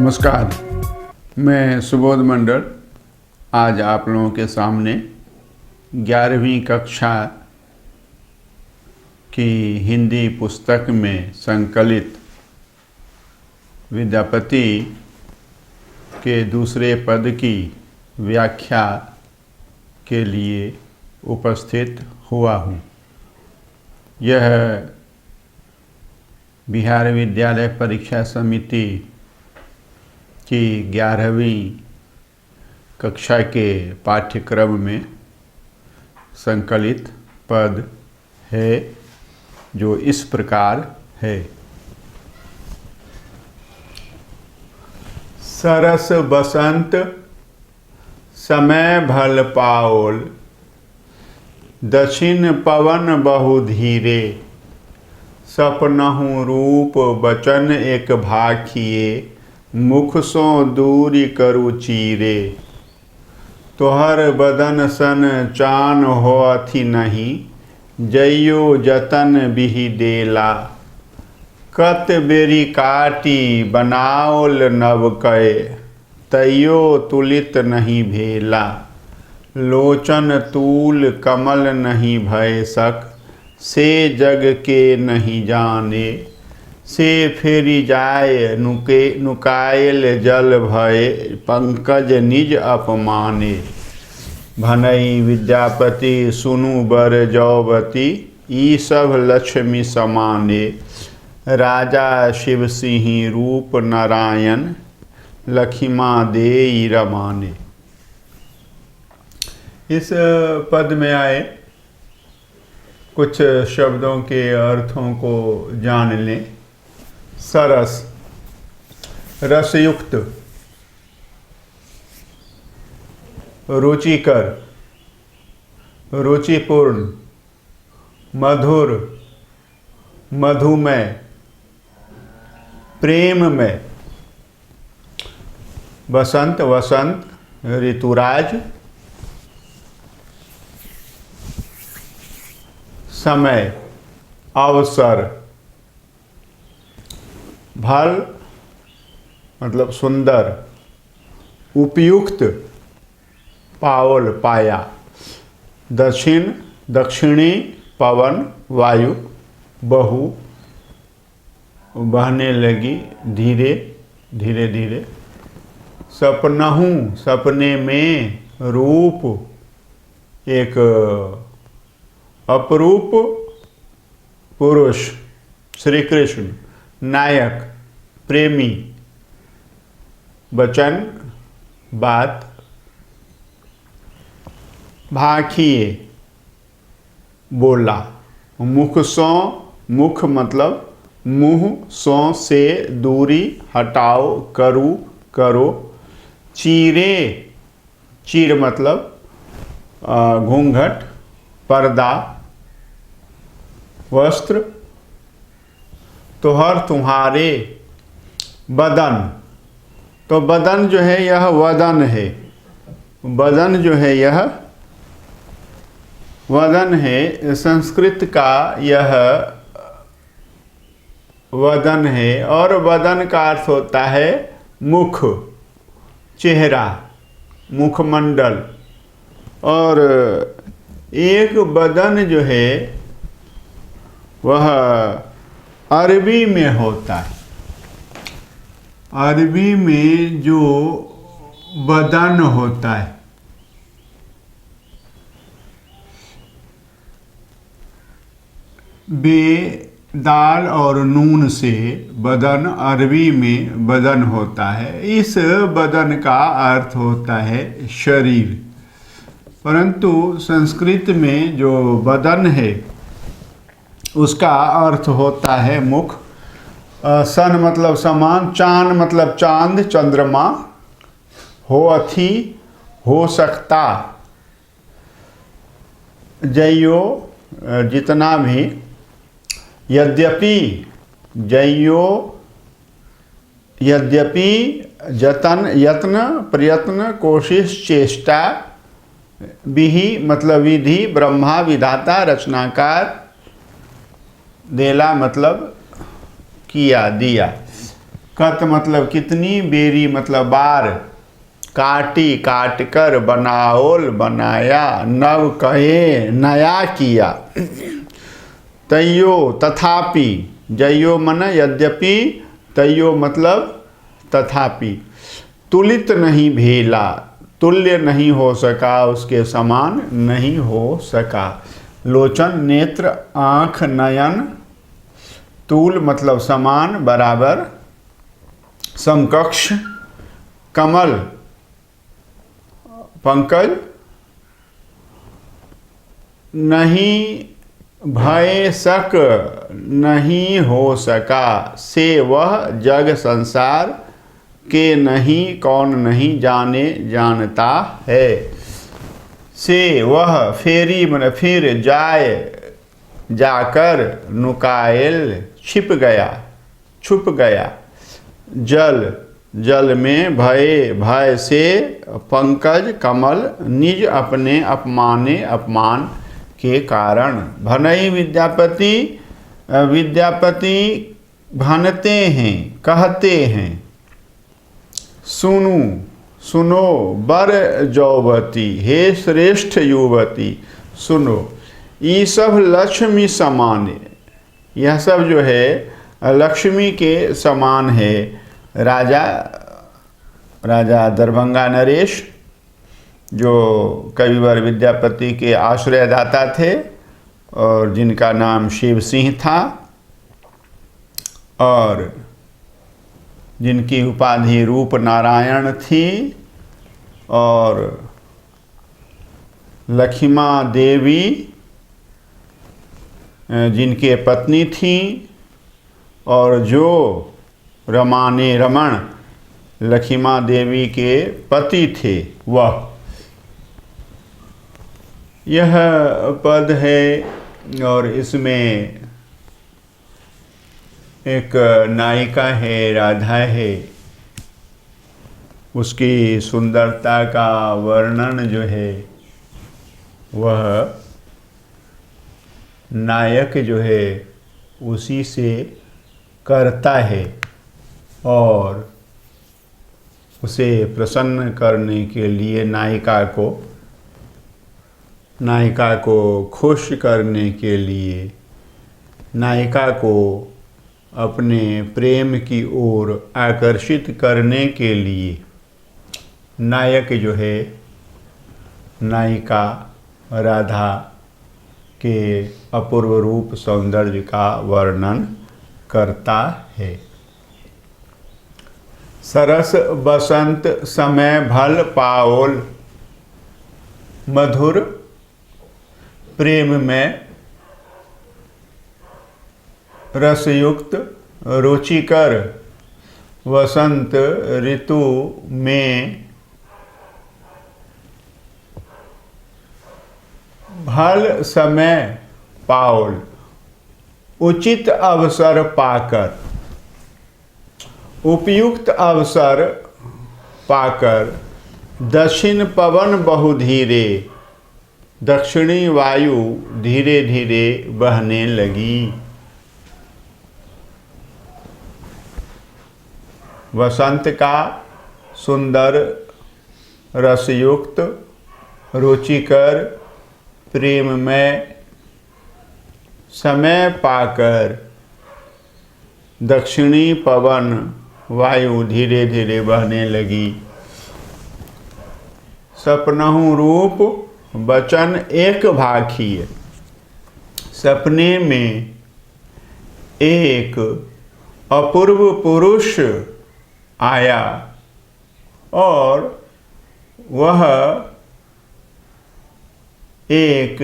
नमस्कार, मैं सुबोध मंडल आज आप लोगों के सामने 11वीं कक्षा की हिंदी पुस्तक में संकलित विद्यापति के दूसरे पद की व्याख्या के लिए उपस्थित हुआ हूँ। यह बिहार विद्यालय परीक्षा समिति की 11वीं कक्षा के पाठ्यक्रम में संकलित पद है, जो इस प्रकार है। सरस बसंत समय भल पाओल, दक्षिण पवन बहु धीरे, सपनहु रूप बचन एक भाखिए, मुख सो दूरी करु चीरे। तोहर बदन सन चान होअथि नहीं, जइयो जतन बिहि देला। कत बेरी काटी बनाओल नव कय, तैयो तुलित नहीं भेला। लोचन तूल कमल नहीं भय सक, से जग के नहीं जाने। से फेरी जाय नुकायल जल भय, पंकज निज अपमाने। भनई विद्यापति सुनु बर जौवती, ई सब लक्ष्मी समाने। राजा शिव सिंह रूप नारायण, लखिमा देई रमाने। इस पद में आए कुछ शब्दों के अर्थों को जान लें। सरस, रसयुक्त, रुचिकर, रुचिपूर्ण, मधुर, मधुमय, प्रेममय। बसंत, वसंत, ऋतुराज। समय, अवसर। भल मतलब सुंदर, उपयुक्त, पाओल पाया। दक्षिण दक्षिणी, पवन वायु, बहु बहने लगी, धीरे धीरे धीरे। सपनहु सपने में, रूप एक अपरूप पुरुष श्री कृष्ण, नायक प्रेमी। वचन बात। भाखिए बोला। मुख सो, मुख मतलब मुँह, सो से दूरी हटाओ, करू करो। चीरे, चीर मतलब घूंघट, पर्दा, वस्त्र। तोहर तुम्हारे, बदन। तो बदन जो है यह वदन है। बदन जो है यह वदन है। संस्कृत का यह वदन है और वदन का अर्थ होता है मुख, चेहरा, मुखमंडल। और एक बदन जो है वह अरबी में होता है। अरबी में जो बदन होता है, बे दाल और नून से बदन अरबी में बदन होता है। इस बदन का अर्थ होता है शरीर, परंतु संस्कृत में जो बदन है उसका अर्थ होता है मुख। सन मतलब समान, चान मतलब चांद, चंद्रमा। हो अथी हो सकता, जइयो जितना भी। यद्यपि, जइयो यद्यपि, जतन यत्न, प्रयत्न, कोशिश, चेष्टा। विहि मतलब विधि, ब्रह्मा विधाता रचनाकार। देला मतलब किया, दिया। कत मतलब कितनी, बेरी मतलब बार, काटी काट कर, बनाओल बनाया, नव कहे नया किया, तैयो तथापि, जयो मन यद्यपि, तैयो मतलब तथापि, तुलित नहीं भेला, तुल्य नहीं हो सका, उसके समान नहीं हो सका। लोचन नेत्र, आँख, नयन, तूल मतलब समान बराबर, समकक्ष, कमल पंकज, नहीं भय सक नहीं हो सका, से वह जग संसार के नहीं कौन नहीं जाने जानता है। से वह, फेरी मन फिर, जाए जाकर, नुकायल छिप गया छुप गया, जल जल में, भय भय से, पंकज कमल, निज अपने अपमाने अपमान के कारण, भनई विद्यापति विद्यापति भनते हैं कहते हैं, सुनु सुनो बर जौवती, हे श्रेष्ठ युवती सुनो। ये सब लक्ष्मी समान, यह सब जो है लक्ष्मी के समान है। राजा दरभंगा नरेश जो कविवर विद्यापति के आश्रयदाता थे और जिनका नाम शिव सिंह था और जिनकी उपाधि रूप नारायण थी, और लक्ष्मा देवी जिनके पत्नी थी, और जो रमाने रमण लक्ष्मा देवी के पति थे वह। यह पद है और इसमें एक नायिका है, राधा है, उसकी सुंदरता का वर्णन जो है वह नायक जो है उसी से करता है, और उसे प्रसन्न करने के लिए नायिका को खुश करने के लिए, नायिका को अपने प्रेम की ओर आकर्षित करने के लिए नायक जो है नायिका राधा के अपूर्व रूप सौंदर्य का वर्णन करता है। सरस बसंत समय भल पाओल, मधुर प्रेम में रसयुक्त रुचिकर वसंत ऋतु में, भल समय पाओल उचित अवसर पाकर, उपयुक्त अवसर पाकर, दक्षिण पवन बहु धीरे, दक्षिणी वायु धीरे धीरे बहने लगी। वसंत का सुंदर रसयुक्त रुचिकर प्रेम में समय पाकर दक्षिणी पवन वायु धीरे धीरे बहने लगी। सपनहु रूप बचन एक भाखिय, सपने में एक अपूर्व पुरुष आया और वह एक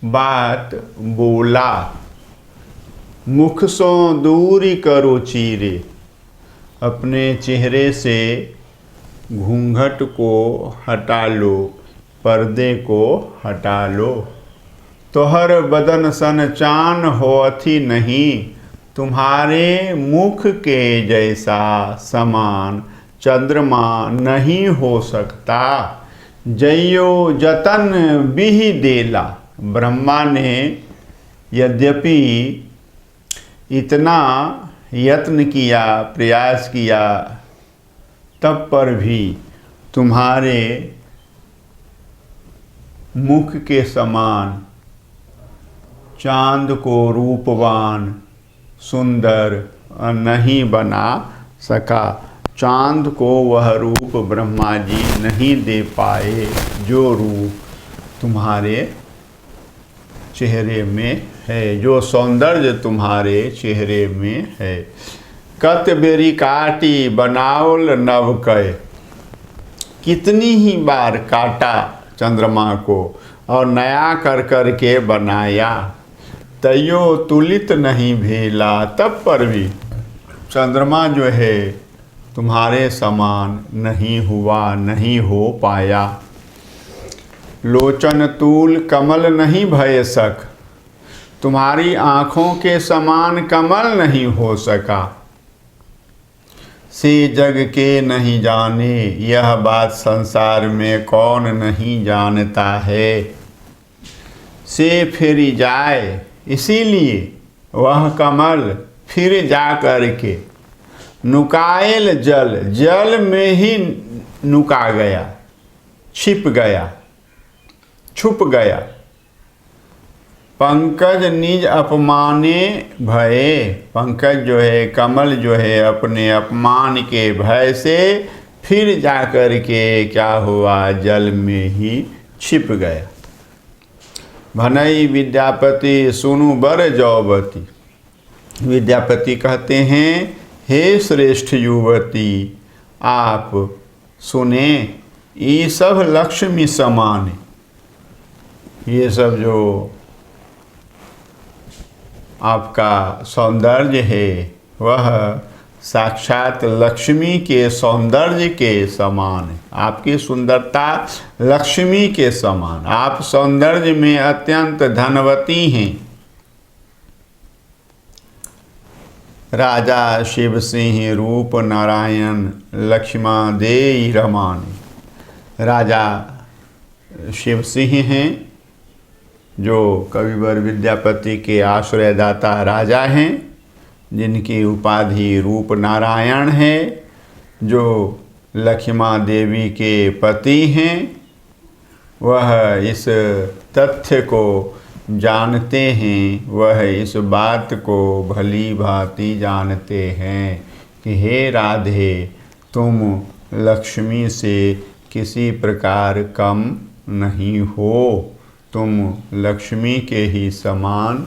बात बोला, मुख सो दूरी करो चीरे, अपने चेहरे से घूंघट को हटा लो, पर्दे को हटा लो। तोहर बदन सन चान होथी नहीं, तुम्हारे मुख के जैसा समान चंद्रमा नहीं हो सकता। जयो जतन बिहि देला, ब्रह्मा ने यद्यपि इतना यत्न किया, प्रयास किया, तब पर भी तुम्हारे मुख के समान चांद को रूपवान सुंदर नहीं बना सका। चांद को वह रूप ब्रह्मा जी नहीं दे पाए जो रूप तुम्हारे चेहरे में है, जो सौंदर्य तुम्हारे चेहरे में है। कत बेरी काटी बनावल नव कय, कितनी ही बार काटा चंद्रमा को और नया कर कर के बनाया। तैयो तुलित नहीं भेला, तब पर भी चंद्रमा जो है तुम्हारे समान नहीं हुआ, नहीं हो पाया। लोचन तूल कमल नहीं भय सक, तुम्हारी आँखों के समान कमल नहीं हो सका। से जग के नहीं जाने, यह बात संसार में कौन नहीं जानता है। से फिर जाए, इसीलिए वह कमल फिर जा कर के नुकायल जल, जल में ही नुका गया, छिप गया, छुप गया। पंकज निज अपमाने भये, पंकज जो है, कमल जो है, अपने अपमान के भय से फिर जाकर के क्या हुआ, जल में ही छिप गया। भनई विद्यापति सुनु बर जौवती, विद्यापति कहते हैं हे श्रेष्ठ युवती, आप सुने, ये सब लक्ष्मी समान, ये सब जो आपका सौंदर्य है वह साक्षात लक्ष्मी के सौंदर्य के समान है। आपकी सुंदरता लक्ष्मी के समान, आप सौंदर्य में अत्यंत धनवती हैं। राजा शिव सिंह रूप नारायण लक्ष्मा देई रमानी, राजा शिव सिंह हैं जो कविवर विद्यापति के आश्रयदाता राजा हैं, जिनकी उपाधि रूप नारायण है, जो लक्ष्मा देवी के पति हैं। वह इस तथ्य को जानते हैं, वह इस बात को भली भांति जानते हैं कि हे राधे, तुम लक्ष्मी से किसी प्रकार कम नहीं हो, तुम लक्ष्मी के ही समान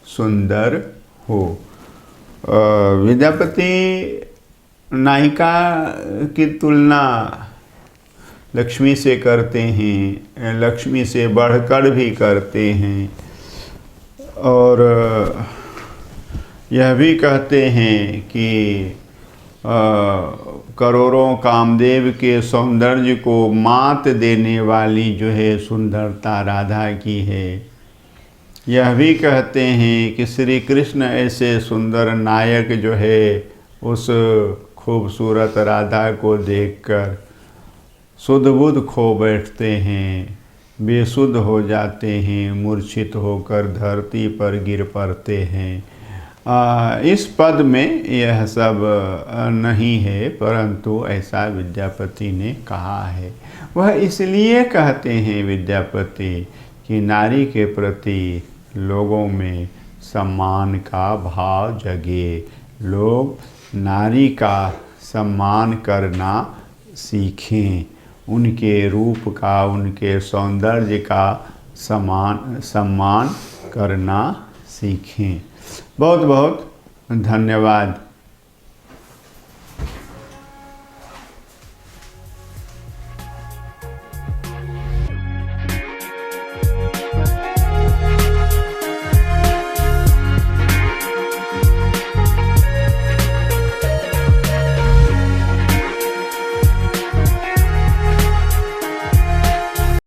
सुंदर हो। विद्यापति नायिका की तुलना लक्ष्मी से करते हैं, लक्ष्मी से बढ़कर भी करते हैं, और यह भी कहते हैं कि करोड़ों कामदेव के सौंदर्य को मात देने वाली जो है सुंदरता राधा की है। यह भी कहते हैं कि श्री कृष्ण ऐसे सुंदर नायक जो है उस खूबसूरत राधा को देखकर सुध बुध खो बैठते हैं, बेसुध हो जाते हैं, मूर्छित होकर धरती पर गिर पड़ते हैं। इस पद में यह सब नहीं है, परंतु ऐसा विद्यापति ने कहा है। वह इसलिए कहते हैं विद्यापति कि नारी के प्रति लोगों में सम्मान का भाव जगे, लोग नारी का सम्मान करना सीखें, उनके रूप का, उनके सौंदर्य का सम्मान करना सीखें। बहुत बहुत धन्यवाद।